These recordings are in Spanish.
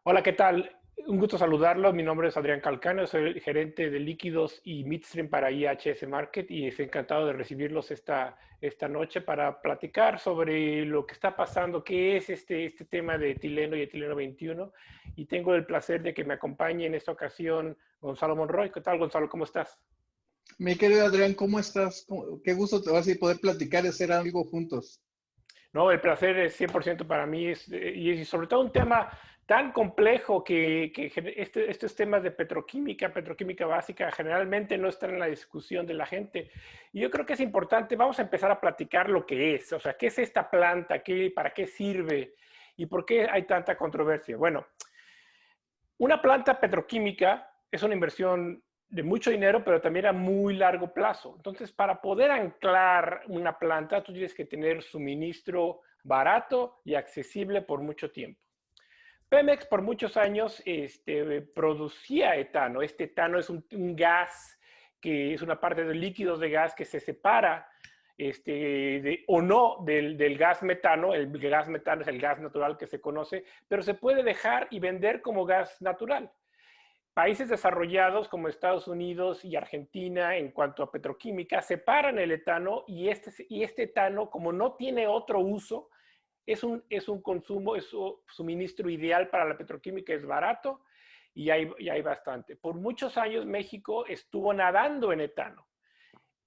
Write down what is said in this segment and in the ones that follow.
Hola, ¿qué tal? Un gusto saludarlo. Mi nombre es Adrián Calcano, soy el gerente de líquidos y midstream para IHS Market y estoy encantado de recibirlos esta noche para platicar sobre lo que está pasando, qué es este tema de etileno y etileno 21. Y tengo el placer de que me acompañe en esta ocasión Gonzalo Monroy. ¿Qué tal, Gonzalo? ¿Cómo estás? Mi querido Adrián, ¿cómo estás? Qué gusto te vas a poder platicar y hacer algo juntos. No, el placer es 100% para mí y sobre todo un tema tan complejo que estos temas de petroquímica básica, generalmente no están en la discusión de la gente. Y yo creo que es importante, vamos a empezar a platicar lo que es, o sea, qué es esta planta, para qué sirve y por qué hay tanta controversia. Bueno, una planta petroquímica es una inversión de mucho dinero, pero también a muy largo plazo. Entonces, para poder anclar una planta, tú tienes que tener suministro barato y accesible por mucho tiempo. Pemex por muchos años producía etano. Este etano es un gas que es una parte de líquidos de gas que se separa o no del gas metano. El gas metano es el gas natural que se conoce, pero se puede dejar y vender como gas natural. Países desarrollados como Estados Unidos y Argentina en cuanto a petroquímica separan el etano y este etano, como no tiene otro uso, es un consumo, es un suministro ideal para la petroquímica, es barato y hay bastante. Por muchos años México estuvo nadando en etano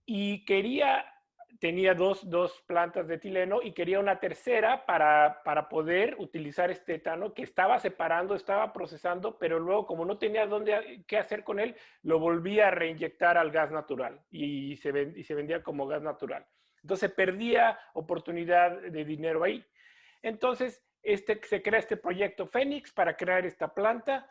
y tenía dos plantas de etileno y quería una tercera para poder utilizar este etano que estaba separando, estaba procesando, pero luego como no tenía qué hacer con él, lo volvía a reinyectar al gas natural y se vendía como gas natural. Entonces perdía oportunidad de dinero ahí. Entonces se crea este proyecto Fénix para crear esta planta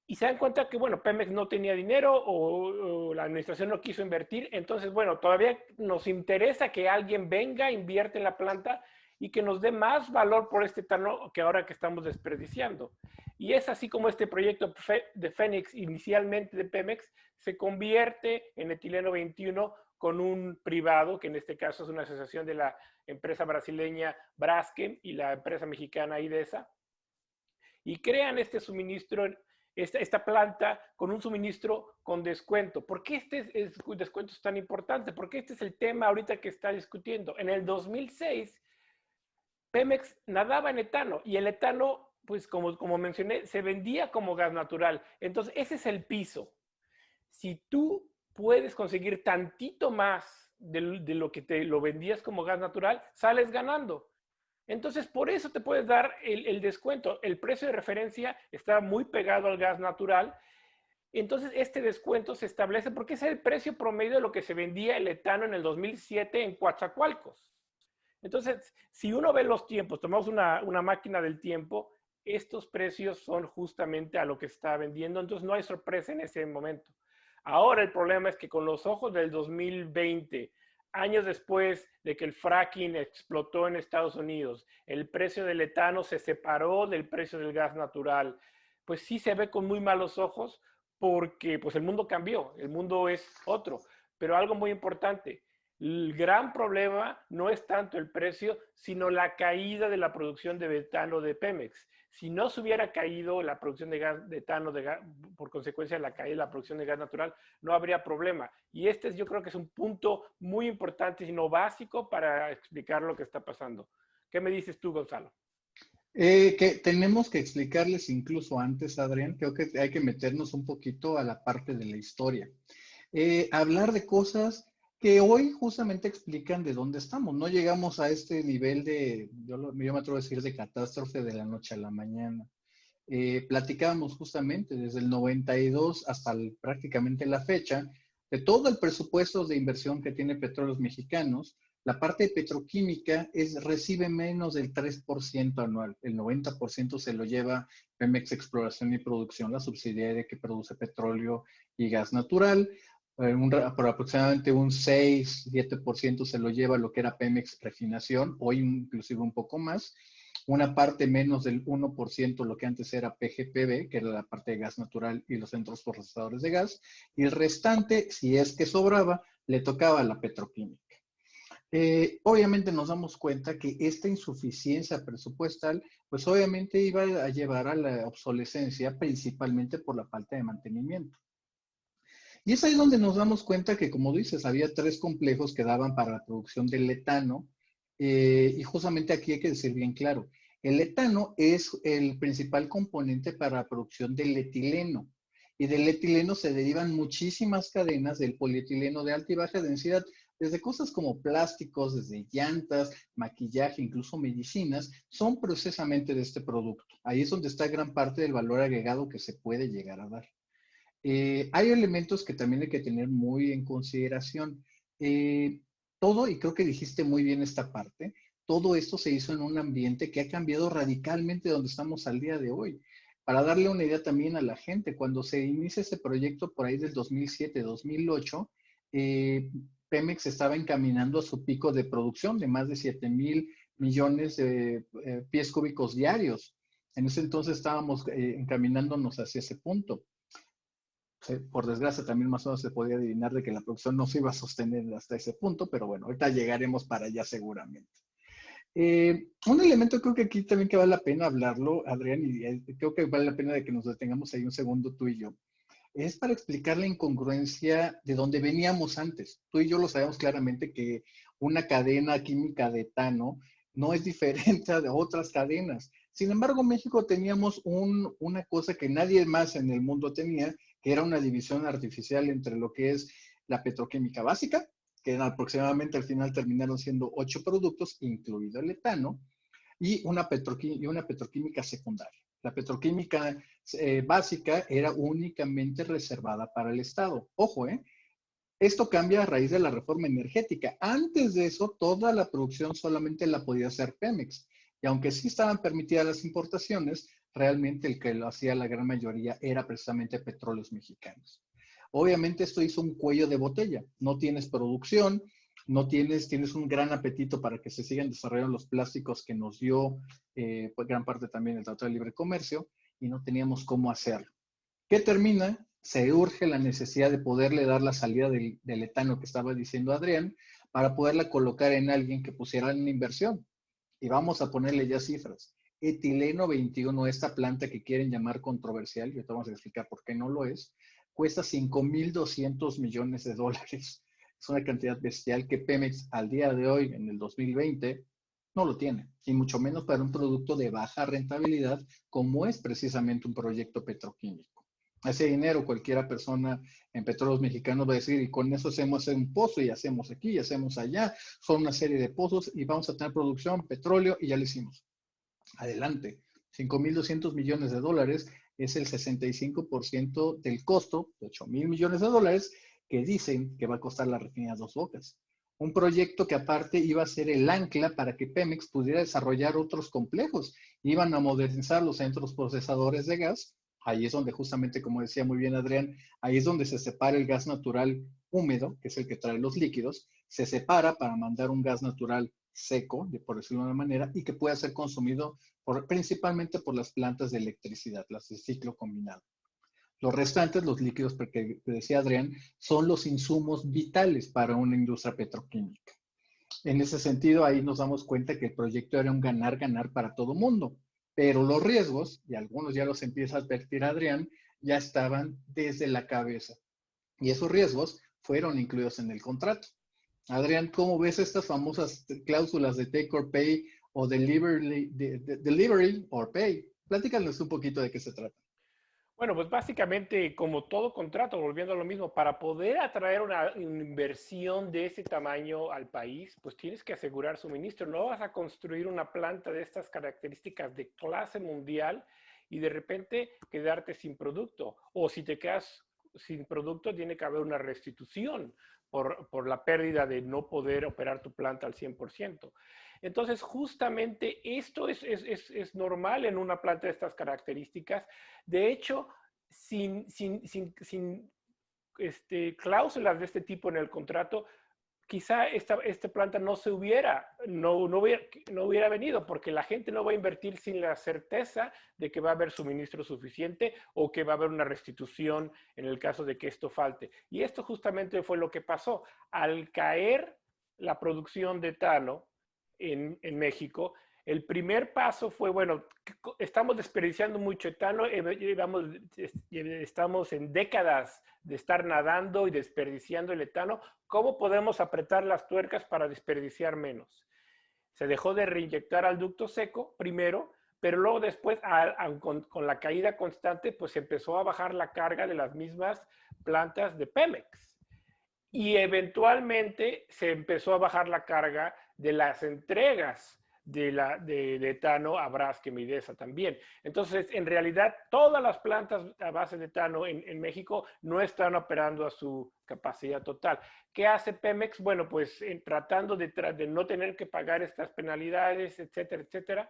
y se dan cuenta que, bueno, Pemex no tenía dinero o la administración no quiso invertir. Entonces, bueno, todavía nos interesa que alguien venga, invierte en la planta y que nos dé más valor por este etano que ahora que estamos desperdiciando. Y es así como este proyecto de Fénix, inicialmente de Pemex, se convierte en etileno 21 con un privado, que en este caso es una asociación de la empresa brasileña Braskem y la empresa mexicana IDESA, y crean este suministro, esta planta con un suministro con descuento. ¿Por qué descuento es tan importante? Porque este es el tema ahorita que está discutiendo. En el 2006, Pemex nadaba en etano y el etano, pues como mencioné, se vendía como gas natural. Entonces, ese es el piso. Si tú puedes conseguir tantito más de lo que te lo vendías como gas natural, sales ganando. Entonces, por eso te puedes dar el descuento. El precio de referencia está muy pegado al gas natural. Entonces, este descuento se establece porque es el precio promedio de lo que se vendía el etano en el 2007 en Coatzacoalcos. Entonces, si uno ve los tiempos, tomamos una máquina del tiempo, estos precios son justamente a lo que se está vendiendo. Entonces, no hay sorpresa en ese momento. Ahora el problema es que con los ojos del 2020, años después de que el fracking explotó en Estados Unidos, el precio del etano se separó del precio del gas natural, pues sí se ve con muy malos ojos porque pues el mundo cambió, el mundo es otro. Pero algo muy importante, el gran problema no es tanto el precio, sino la caída de la producción de etano de Pemex. Si no se hubiera caído la producción de etano por consecuencia de la caída de la producción de gas natural, no habría problema. Y yo creo que es un punto muy importante, sino básico para explicar lo que está pasando. ¿Qué me dices tú, Gonzalo? Que tenemos que explicarles incluso antes, Adrián, creo que hay que meternos un poquito a la parte de la historia. Hablar de cosas que hoy justamente explican de dónde estamos. No llegamos a este nivel yo me atrevo a decir, de catástrofe de la noche a la mañana. Platicábamos justamente desde el 92 hasta prácticamente la fecha de todo el presupuesto de inversión que tiene Petróleos Mexicanos. La parte de petroquímica recibe menos del 3% anual. El 90% se lo lleva Pemex Exploración y Producción, la subsidiaria que produce petróleo y gas natural. Por aproximadamente un 6-7% se lo lleva lo que era Pemex Refinación, hoy inclusive un poco más. Una parte menos del 1%, lo que antes era PGPB, que era la parte de gas natural y los centros procesadores de gas. Y el restante, si es que sobraba, le tocaba a la petroquímica. Obviamente nos damos cuenta que esta insuficiencia presupuestal, pues obviamente iba a llevar a la obsolescencia, principalmente por la falta de mantenimiento. Y es ahí donde nos damos cuenta que, como dices, había tres complejos que daban para la producción del etano. Y justamente aquí hay que decir bien claro, el etano es el principal componente para la producción del etileno. Y del etileno se derivan muchísimas cadenas del polietileno de alta y baja densidad, desde cosas como plásticos, desde llantas, maquillaje, incluso medicinas, son precisamente de este producto. Ahí es donde está gran parte del valor agregado que se puede llegar a dar. Hay elementos que también hay que tener muy en consideración. Eh, Todo, y creo que dijiste muy bien esta parte, todo esto se hizo en un ambiente que ha cambiado radicalmente de donde estamos al día de hoy. Para darle una idea también a la gente, cuando se inicia este proyecto por ahí del 2007-2008, eh, Pemex estaba encaminando a su pico de producción de más de 7,000 millones de pies cúbicos diarios. En ese entonces estábamos encaminándonos hacia ese punto. Sí, por desgracia también más o menos se podía adivinar de que la producción no se iba a sostener hasta ese punto, pero bueno, ahorita llegaremos para allá seguramente. Un elemento creo que aquí también que vale la pena hablarlo, Adrián, y creo que vale la pena de que nos detengamos ahí un segundo tú y yo, es para explicar la incongruencia de donde veníamos antes. Tú y yo lo sabemos claramente que una cadena química de etano no es diferente a de otras cadenas. Sin embargo, México teníamos una cosa que nadie más en el mundo tenía, que era una división artificial entre lo que es la petroquímica básica, que aproximadamente al final terminaron siendo 8 productos, incluido el etano, y una petroquímica secundaria. La petroquímica básica era únicamente reservada para el Estado. Ojo, esto cambia a raíz de la reforma energética. Antes de eso, toda la producción solamente la podía hacer Pemex. Y aunque sí estaban permitidas las importaciones, realmente el que lo hacía la gran mayoría era precisamente Petróleos Mexicanos. Obviamente esto hizo un cuello de botella. No tienes producción, no tienes un gran apetito para que se sigan desarrollando los plásticos que nos dio pues gran parte también del Tratado de Libre Comercio y no teníamos cómo hacerlo. ¿Qué termina? Se urge la necesidad de poderle dar la salida del etano que estaba diciendo Adrián para poderla colocar en alguien que pusiera una inversión. Y vamos a ponerle ya cifras. Etileno 21, esta planta que quieren llamar controversial, y ahorita vamos a explicar por qué no lo es, cuesta 5,200 millones de dólares. Es una cantidad bestial que Pemex al día de hoy, en el 2020, no lo tiene, y mucho menos para un producto de baja rentabilidad como es precisamente un proyecto petroquímico. Ese dinero cualquiera persona en Petróleos Mexicanos va a decir, y con eso hacemos un pozo y hacemos aquí y hacemos allá, son una serie de pozos y vamos a tener producción, petróleo y ya lo hicimos. Adelante. 5,200 millones de dólares es el 65% del costo de 8,000 millones de dólares que dicen que va a costar la refinería Dos Bocas. Un proyecto que aparte iba a ser el ancla para que Pemex pudiera desarrollar otros complejos. Iban a modernizar los centros procesadores de gas. Ahí es donde justamente, como decía muy bien Adrián, ahí es donde se separa el gas natural húmedo, que es el que trae los líquidos, se separa para mandar un gas natural seco, por decirlo de una manera, y que pueda ser consumido principalmente por las plantas de electricidad, las de ciclo combinado. Los restantes, los líquidos, porque decía Adrián, son los insumos vitales para una industria petroquímica. En ese sentido, ahí nos damos cuenta que el proyecto era un ganar-ganar para todo mundo, pero los riesgos, y algunos ya los empieza a advertir Adrián, ya estaban desde la cabeza. Y esos riesgos fueron incluidos en el contrato. Adrián, ¿cómo ves estas famosas cláusulas de take or pay o delivery or pay? Platícanos un poquito de qué se trata. Bueno, pues básicamente, como todo contrato, volviendo a lo mismo, para poder atraer una inversión de ese tamaño al país, pues tienes que asegurar suministro. No vas a construir una planta de estas características de clase mundial y de repente quedarte sin producto. O si te quedas sin producto, tiene que haber una restitución por la pérdida de no poder operar tu planta al 100%. Entonces, justamente esto es normal en una planta de estas características. De hecho, sin cláusulas de este tipo en el contrato, quizá esta planta no hubiera venido, porque la gente no va a invertir sin la certeza de que va a haber suministro suficiente o que va a haber una restitución en el caso de que esto falte. Y esto justamente fue lo que pasó. Al caer la producción de etano en México, el primer paso fue, bueno, estamos desperdiciando mucho etano, estamos en décadas de estar nadando y desperdiciando el etano, ¿cómo podemos apretar las tuercas para desperdiciar menos? Se dejó de reinyectar al ducto seco primero, pero luego después, con la caída constante, pues se empezó a bajar la carga de las mismas plantas de Pemex. Y eventualmente se empezó a bajar la carga de las entregas de etano a Braskem y Midesa también. Entonces, en realidad, todas las plantas a base de etano en México no están operando a su capacidad total. ¿Qué hace Pemex? Bueno, pues tratando de no tener que pagar estas penalidades, etcétera, etcétera,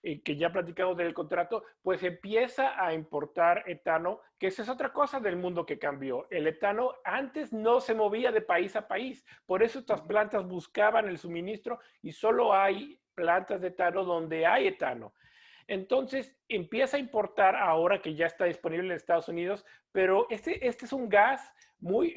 que ya platicamos del contrato, pues empieza a importar etano, que esa es otra cosa del mundo que cambió. El etano antes no se movía de país a país, por eso estas plantas buscaban el suministro y solo hay plantas de etano donde hay etano. Entonces empieza a importar ahora que ya está disponible en Estados Unidos, pero este es un gas muy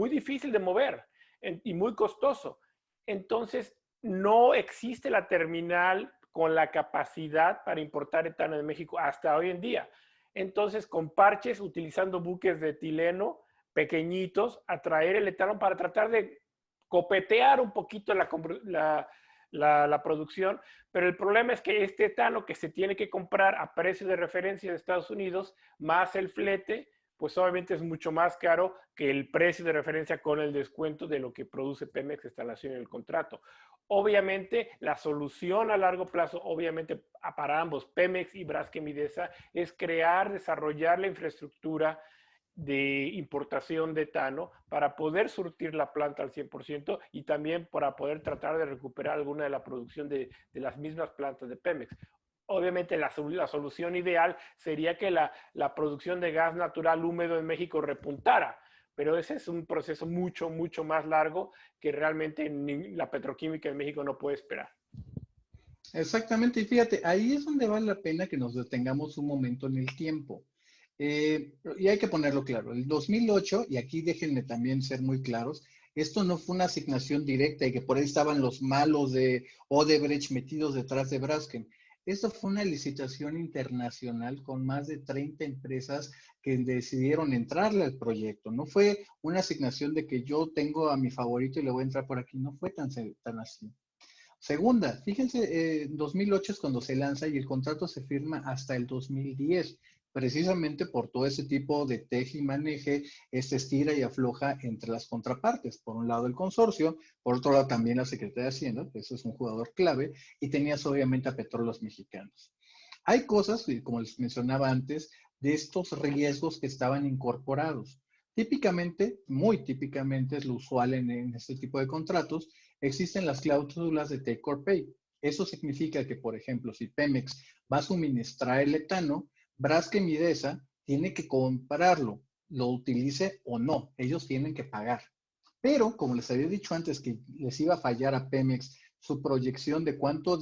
difícil de mover y muy costoso. Entonces no existe la terminal con la capacidad para importar etano de México hasta hoy en día. Entonces, con parches, utilizando buques de etileno pequeñitos, atraer el etano para tratar de copetear un poquito la producción, pero el problema es que este etano que se tiene que comprar a precio de referencia de Estados Unidos, más el flete, pues obviamente es mucho más caro que el precio de referencia con el descuento de lo que produce Pemex instalación en el contrato. Obviamente, la solución a largo plazo, obviamente para ambos, Pemex y Braskem Idesa, es crear, desarrollar la infraestructura de importación de etano para poder surtir la planta al 100% y también para poder tratar de recuperar alguna de la producción de las mismas plantas de Pemex. Obviamente la solución ideal sería que la producción de gas natural húmedo en México repuntara, pero ese es un proceso mucho, mucho más largo que realmente la petroquímica en México no puede esperar. Exactamente, y fíjate, ahí es donde vale la pena que nos detengamos un momento en el tiempo. Y hay que ponerlo claro, el 2008, y aquí déjenme también ser muy claros, esto no fue una asignación directa y que por ahí estaban los malos de Odebrecht metidos detrás de Braskem. Esto fue una licitación internacional con más de 30 empresas que decidieron entrarle al proyecto. No fue una asignación de que yo tengo a mi favorito y le voy a entrar por aquí. No fue tan así. Segunda, fíjense, 2008 es cuando se lanza y el contrato se firma hasta el 2010, precisamente por todo ese tipo de teje y maneje, este estira y afloja entre las contrapartes. Por un lado el consorcio, por otro lado también la Secretaría de Hacienda, que eso es un jugador clave, y tenías obviamente a Petróleos Mexicanos. Hay cosas, como les mencionaba antes, de estos riesgos que estaban incorporados. Típicamente, muy típicamente es lo usual en este tipo de contratos, existen las cláusulas de take or pay. Eso significa que, por ejemplo, si Pemex va a suministrar el etano, Braskem Idesa tiene que comprarlo, lo utilice o no, ellos tienen que pagar. Pero, como les había dicho antes que les iba a fallar a Pemex su proyección de cuánto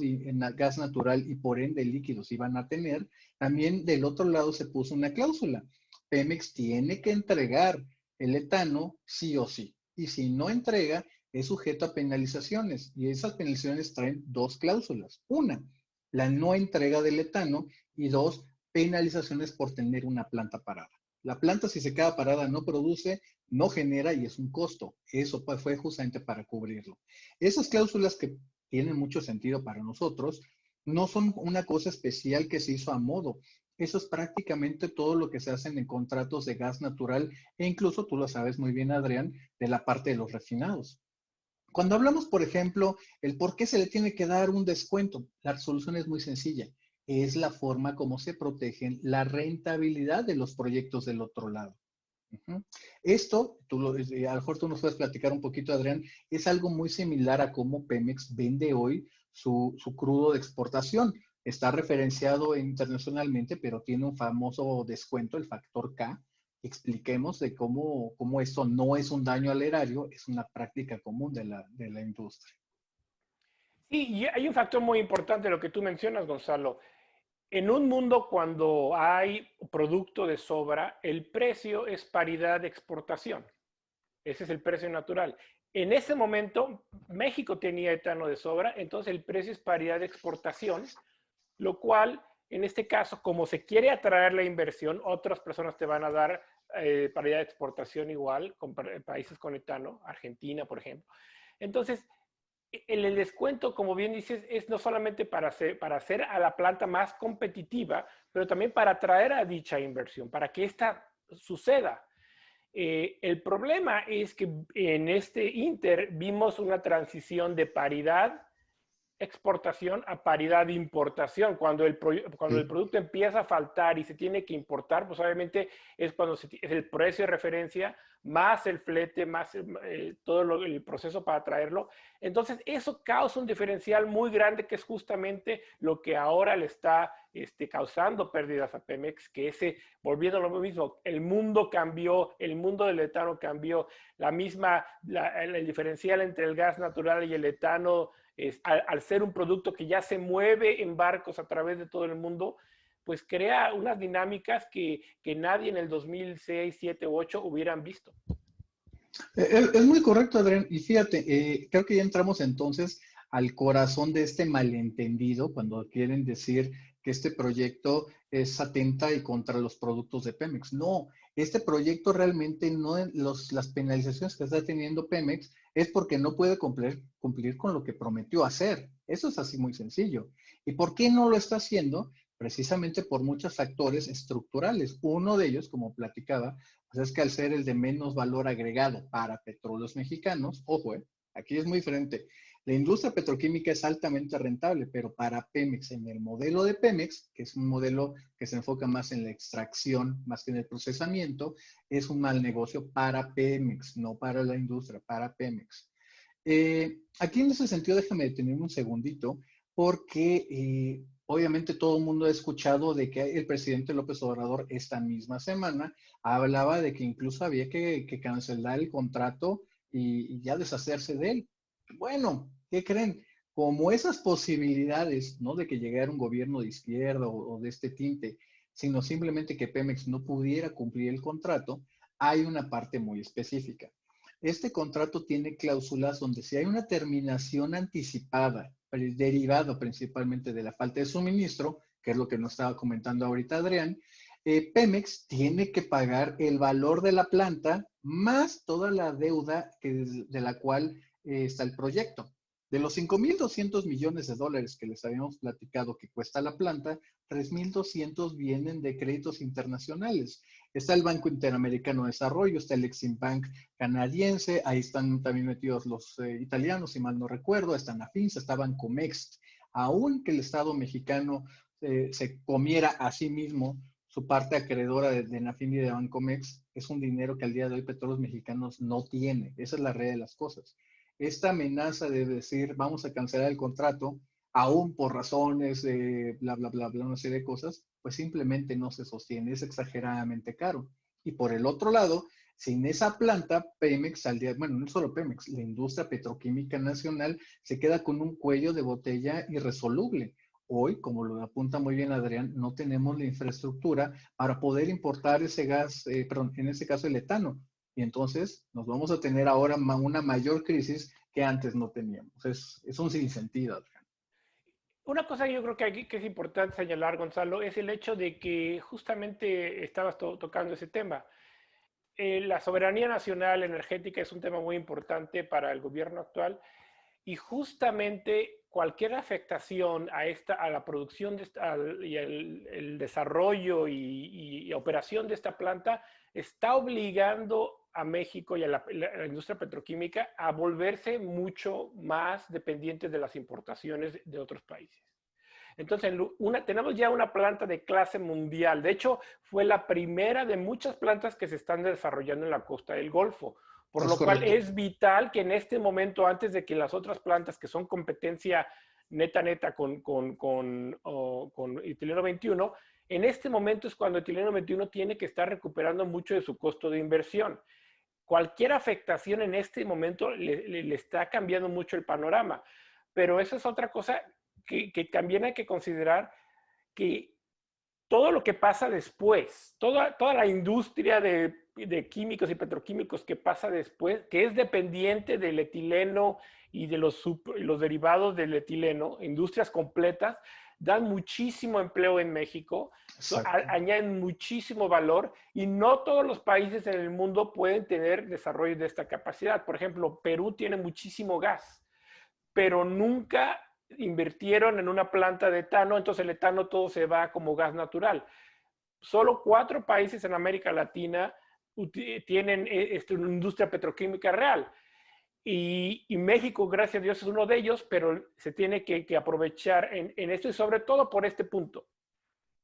gas natural y por ende líquidos iban a tener, también del otro lado se puso una cláusula. Pemex tiene que entregar el etano sí o sí. Y si no entrega, es sujeto a penalizaciones. Y esas penalizaciones traen dos cláusulas. Una, la no entrega del etano y dos, penalizaciones por tener una planta parada. La planta, si se queda parada, no produce, no genera y es un costo. Eso fue justamente para cubrirlo. Esas cláusulas que tienen mucho sentido para nosotros, no son una cosa especial que se hizo a modo. Eso es prácticamente todo lo que se hace en contratos de gas natural e incluso, tú lo sabes muy bien, Adrián, de la parte de los refinados. Cuando hablamos, por ejemplo, el por qué se le tiene que dar un descuento, la solución es muy sencilla. Es la forma como se protegen la rentabilidad de los proyectos del otro lado. Esto, a lo mejor tú nos puedes platicar un poquito, Adrián, es algo muy similar a cómo Pemex vende hoy su crudo de exportación. Está referenciado internacionalmente, pero tiene un famoso descuento, el factor K. Expliquemos de cómo esto no es un daño al erario, es una práctica común de la industria. Sí, y hay un factor muy importante lo que tú mencionas, Gonzalo. En un mundo cuando hay producto de sobra, el precio es paridad de exportación. Ese es el precio natural. En ese momento, México tenía etano de sobra, entonces el precio es paridad de exportación, lo cual, en este caso, como se quiere atraer la inversión, otras personas te van a dar paridad de exportación igual, con países con etano, Argentina, por ejemplo. Entonces, el descuento, como bien dices, es no solamente para hacer a la planta más competitiva, pero también para atraer a dicha inversión, para que esta suceda. El problema es que en este Inter vimos una transición de paridad exportación a paridad de importación. Cuando el Sí. producto empieza a faltar y se tiene que importar, pues obviamente es cuando es el precio de referencia más el flete, más todo el proceso para traerlo. Entonces, eso causa un diferencial muy grande que es justamente lo que ahora le está causando pérdidas a Pemex, que volviendo a lo mismo, el mundo cambió, el mundo del etano cambió, el diferencial entre el gas natural y el etano al ser un producto que ya se mueve en barcos a través de todo el mundo, pues crea unas dinámicas que nadie en el 2006, 7 u 8 hubieran visto. Es muy correcto, Adrián. Y fíjate, creo que ya entramos entonces al corazón de este malentendido cuando quieren decir que este proyecto es atenta y contra los productos de Pemex. No, este proyecto realmente no, las penalizaciones que está teniendo Pemex es porque no puede cumplir con lo que prometió hacer. Eso es así muy sencillo. ¿Y por qué no lo está haciendo? Precisamente por muchos factores estructurales. Uno de ellos, como platicaba, pues es que al ser el de menos valor agregado para petróleos mexicanos, ojo, aquí es muy diferente. La industria petroquímica es altamente rentable, pero para Pemex, en el modelo de Pemex, que es un modelo que se enfoca más en la extracción, más que en el procesamiento, es un mal negocio para Pemex, no para la industria, para Pemex. Aquí en ese sentido, déjame detenerme un segundito, porque obviamente todo el mundo ha escuchado de que el presidente López Obrador esta misma semana hablaba de que incluso había que cancelar el contrato y ya deshacerse de él. Bueno, ¿qué creen? Como esas posibilidades, no de que llegara un gobierno de izquierda o de este tinte, sino simplemente que Pemex no pudiera cumplir el contrato, hay una parte muy específica. Este contrato tiene cláusulas donde si hay una terminación anticipada, derivado principalmente de la falta de suministro, que es lo que nos estaba comentando ahorita Adrián, Pemex tiene que pagar el valor de la planta más toda la deuda de la cual está el proyecto. De los 5.200 millones de dólares que les habíamos platicado que cuesta la planta, 3.200 vienen de créditos internacionales. Está el Banco Interamericano de Desarrollo, está el Exim Bank canadiense, ahí están también metidos los italianos, si mal no recuerdo, está Nafinsa, está Bancomext. Aún que el Estado mexicano se comiera a sí mismo su parte acreedora de Nafin y de Bancomext, es un dinero que al día de hoy Petróleos Mexicanos no tiene. Esa es la realidad de las cosas. Esta amenaza de decir vamos a cancelar el contrato, aún por razones de bla, bla, bla, bla, una serie de cosas, pues simplemente no se sostiene, es exageradamente caro. Y por el otro lado, sin esa planta, Pemex, al día, bueno, no solo Pemex, la industria petroquímica nacional se queda con un cuello de botella irresoluble. Hoy, como lo apunta muy bien Adrián, no tenemos la infraestructura para poder importar ese gas, perdón, en este caso el etano. Y entonces nos vamos a tener ahora una mayor crisis que antes no teníamos. Es un sinsentido, Adrián. Una cosa que yo creo que aquí que es importante señalar, Gonzalo, es el hecho de que justamente estabas tocando ese tema. La soberanía nacional energética es un tema muy importante para el gobierno actual y justamente cualquier afectación a la producción y el desarrollo y operación de esta planta está obligando a México y a la industria petroquímica a volverse mucho más dependientes de las importaciones de otros países. Entonces, tenemos ya una planta de clase mundial. De hecho, fue la primera de muchas plantas que se están desarrollando en la costa del Golfo. Por Es lo cual correcto. es vital que en este momento, antes de que las otras plantas que son competencia neta con etileno 21, en este momento es cuando etileno 21 tiene que estar recuperando mucho de su costo de inversión. Cualquier afectación en este momento le está cambiando mucho el panorama. Pero esa es otra cosa que también hay que considerar, que todo lo que pasa después, toda la industria de de químicos y petroquímicos que pasa después, que es dependiente del etileno y de los derivados del etileno, industrias completas, dan muchísimo empleo en México, Exacto. añaden muchísimo valor y no todos los países en el mundo pueden tener desarrollo de esta capacidad. Por ejemplo, Perú tiene muchísimo gas, pero nunca invirtieron en una planta de etano, entonces el etano todo se va como gas natural. Solo 4 países en América Latina tienen una industria petroquímica real. Y México, gracias a Dios, es uno de ellos, pero se tiene que aprovechar en esto y sobre todo por este punto.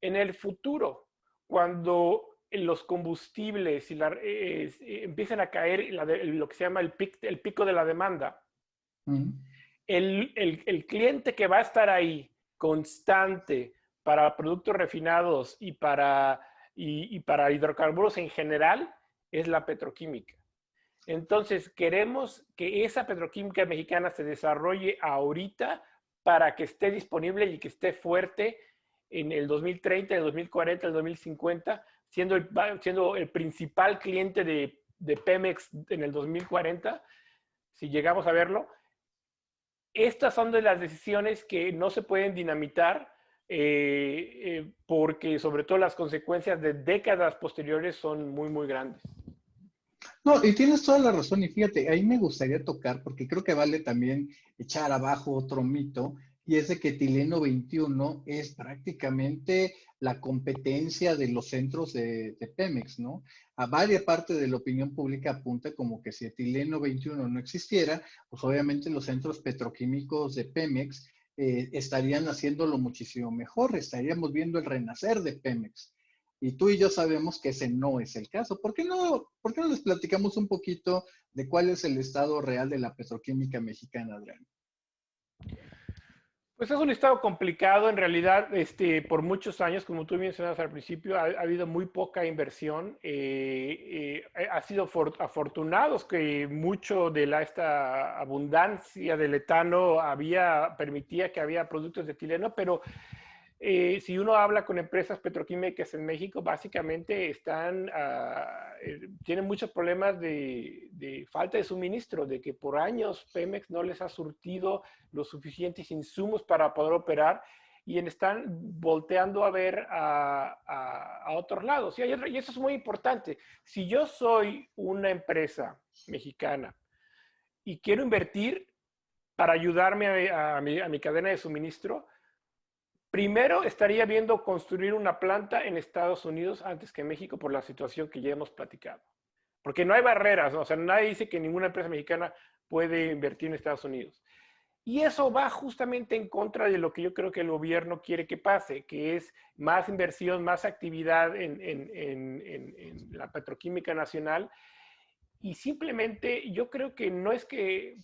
En el futuro, cuando los combustibles empiecen a caer, lo que se llama el pico de la demanda, el cliente que va a estar ahí constante para productos refinados y para hidrocarburos en general es la petroquímica. Entonces, queremos que esa petroquímica mexicana se desarrolle ahorita para que esté disponible y que esté fuerte en el 2030, el 2040, el 2050, siendo el principal cliente de Pemex en el 2040, si llegamos a verlo. Estas son de las decisiones que no se pueden dinamitar porque sobre todo las consecuencias de décadas posteriores son muy, muy grandes. No, y tienes toda la razón. Y fíjate, ahí me gustaría tocar, porque creo que vale también echar abajo otro mito, y es de que Etileno 21 es prácticamente la competencia de los centros de Pemex, ¿no? A varias partes de la opinión pública apunta como que si Etileno 21 no existiera, pues obviamente los centros petroquímicos de Pemex estarían haciéndolo muchísimo mejor, estaríamos viendo el renacer de Pemex. Y tú y yo sabemos que ese no es el caso. ¿Por qué no les platicamos un poquito de cuál es el estado real de la petroquímica mexicana, Adrián? Pues es un estado complicado, en realidad, por muchos años, como tú mencionabas al principio, ha habido muy poca inversión. Ha sido afortunados que mucho de esta abundancia del etano permitía que había productos de etileno, pero si uno habla con empresas petroquímicas en México, básicamente tienen muchos problemas de falta de suministro, de que por años Pemex no les ha surtido los suficientes insumos para poder operar y están volteando a ver a otros lados. Y eso es muy importante. Si yo soy una empresa mexicana y quiero invertir para ayudarme a mi cadena de suministro, primero estaría viendo construir una planta en Estados Unidos antes que en México por la situación que ya hemos platicado. Porque no hay barreras, ¿no? O sea, nadie dice que ninguna empresa mexicana puede invertir en Estados Unidos. Y eso va justamente en contra de lo que yo creo que el gobierno quiere que pase, que es más inversión, más actividad en la petroquímica nacional. Y simplemente yo creo que no es que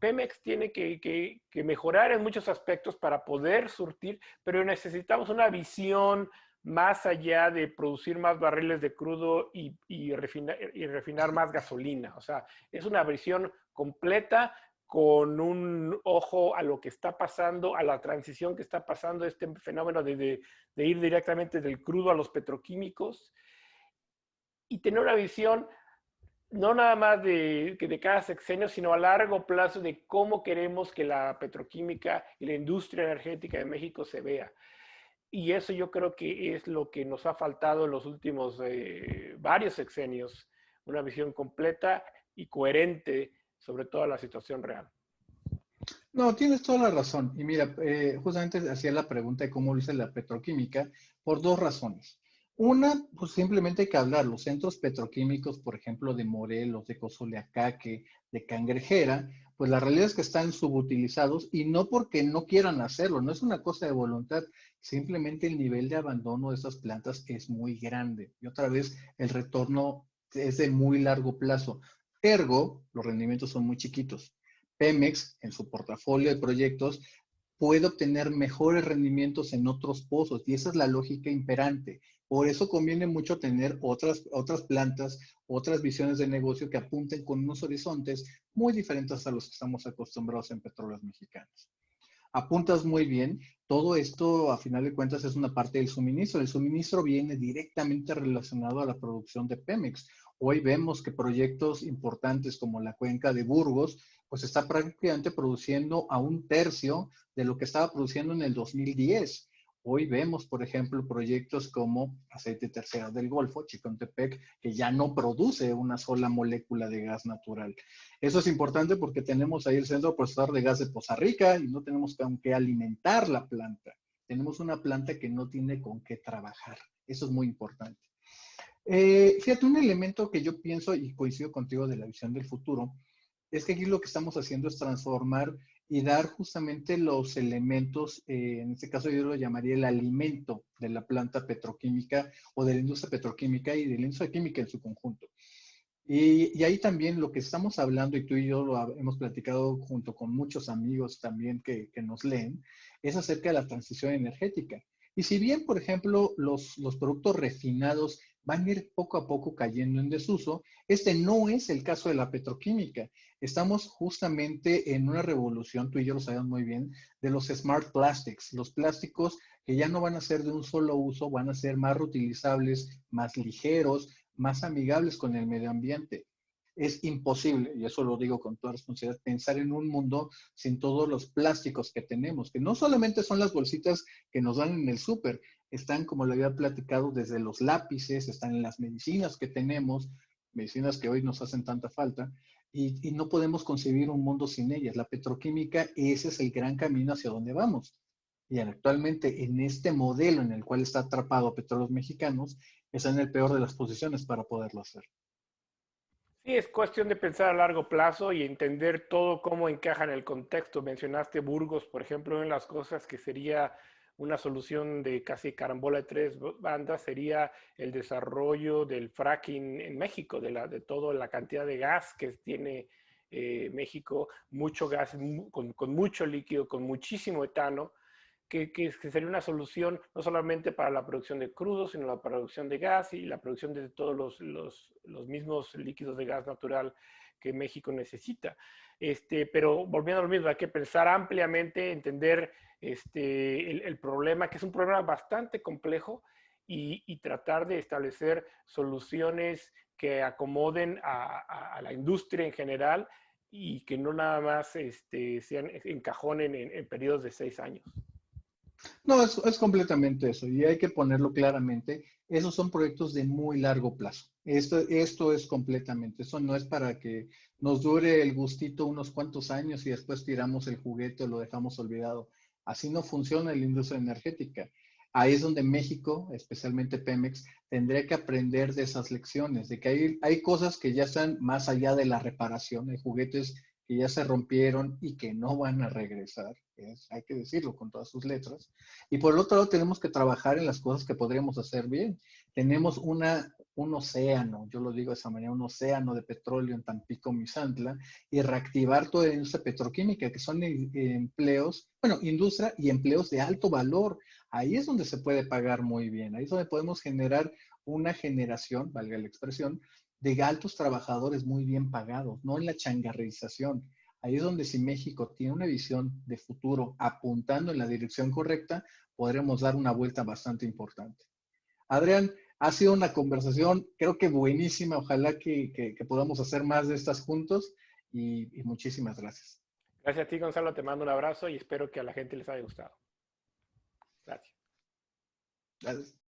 Pemex tiene que mejorar en muchos aspectos para poder surtir, pero necesitamos una visión más allá de producir más barriles de crudo y refinar más gasolina. O sea, es una visión completa con un ojo a lo que está pasando, a la transición que está pasando, este fenómeno de ir directamente del crudo a los petroquímicos y tener una visión no nada más de cada sexenio, sino a largo plazo de cómo queremos que la petroquímica y la industria energética de México se vea. Y eso yo creo que es lo que nos ha faltado en los últimos varios sexenios, una visión completa y coherente sobre toda la situación real. No, tienes toda la razón. Y mira, justamente hacía la pregunta de cómo luce la petroquímica por dos razones. Una, pues simplemente hay que hablar. Los centros petroquímicos, por ejemplo, de Morelos, de Cozoleacaque, de Cangrejera, pues la realidad es que están subutilizados y no porque no quieran hacerlo, no es una cosa de voluntad, simplemente el nivel de abandono de esas plantas es muy grande. Y otra vez, el retorno es de muy largo plazo. Ergo, los rendimientos son muy chiquitos. Pemex, en su portafolio de proyectos, puede obtener mejores rendimientos en otros pozos y esa es la lógica imperante. Por eso conviene mucho tener otras plantas, otras visiones de negocio que apunten con unos horizontes muy diferentes a los que estamos acostumbrados en petróleos mexicanos. Apuntas muy bien, todo esto a final de cuentas es una parte del suministro. El suministro viene directamente relacionado a la producción de Pemex. Hoy vemos que proyectos importantes como la cuenca de Burgos, pues está prácticamente produciendo a un tercio de lo que estaba produciendo en el 2010. Hoy vemos, por ejemplo, proyectos como Aceite Tercera del Golfo, Chicontepec, que ya no produce una sola molécula de gas natural. Eso es importante porque tenemos ahí el centro procesador de gas de Poza Rica y no tenemos con qué alimentar la planta. Tenemos una planta que no tiene con qué trabajar. Eso es muy importante. Fíjate, un elemento que yo pienso y coincido contigo de la visión del futuro, es que aquí lo que estamos haciendo es transformar y dar justamente los elementos, en este caso yo lo llamaría el alimento de la planta petroquímica o de la industria petroquímica y de la industria química en su conjunto. Y ahí también lo que estamos hablando, y tú y yo hemos platicado junto con muchos amigos también que nos leen, es acerca de la transición energética. Y si bien, por ejemplo, los productos refinados van a ir poco a poco cayendo en desuso, este no es el caso de la petroquímica. Estamos justamente en una revolución, tú y yo lo sabemos muy bien, de los smart plastics, los plásticos que ya no van a ser de un solo uso, van a ser más reutilizables, más ligeros, más amigables con el medio ambiente. Es imposible, y eso lo digo con toda responsabilidad, pensar en un mundo sin todos los plásticos que tenemos, que no solamente son las bolsitas que nos dan en el súper, están, como lo había platicado, desde los lápices, están en las medicinas que tenemos, medicinas que hoy nos hacen tanta falta, y no podemos concebir un mundo sin ellas. La petroquímica, ese es el gran camino hacia donde vamos. Y actualmente en este modelo en el cual está atrapado Petróleos Mexicanos, está en el peor de las posiciones para poderlo hacer. Sí, es cuestión de pensar a largo plazo y entender todo cómo encaja en el contexto. Mencionaste Burgos, por ejemplo, una de las cosas que sería una solución de casi carambola de tres bandas sería el desarrollo del fracking en México, de toda la cantidad de gas que tiene México, mucho gas con mucho líquido, con muchísimo etano, que sería una solución no solamente para la producción de crudo, sino la producción de gas y la producción de todos los mismos líquidos de gas natural que México necesita. Pero volviendo a lo mismo, hay que pensar ampliamente, entender el problema, que es un problema bastante complejo, y tratar de establecer soluciones que acomoden a la industria en general y que no nada más sean, encajonen en periodos de 6 años. No, es completamente eso y hay que ponerlo claramente. Esos son proyectos de muy largo plazo. Esto es completamente, eso no es para que nos dure el gustito unos cuantos años y después tiramos el juguete o lo dejamos olvidado. Así no funciona la industria energética. Ahí es donde México, especialmente Pemex, tendría que aprender de esas lecciones, de que hay cosas que ya están más allá de la reparación, hay juguetes que ya se rompieron y que no van a regresar. Hay que decirlo con todas sus letras. Y por el otro lado, tenemos que trabajar en las cosas que podríamos hacer bien. Tenemos un océano, yo lo digo de esa manera, un océano de petróleo en Tampico, Misantla, y reactivar toda la industria petroquímica, que son empleos, bueno, industria y empleos de alto valor. Ahí es donde se puede pagar muy bien, ahí es donde podemos generar una generación, valga la expresión, de altos trabajadores muy bien pagados, no en la changarrización. Ahí es donde si México tiene una visión de futuro apuntando en la dirección correcta, podremos dar una vuelta bastante importante. Adrián, ha sido una conversación creo que buenísima. Ojalá que podamos hacer más de estas juntos y muchísimas gracias. Gracias a ti, Gonzalo. Te mando un abrazo y espero que a la gente les haya gustado. Gracias. Gracias.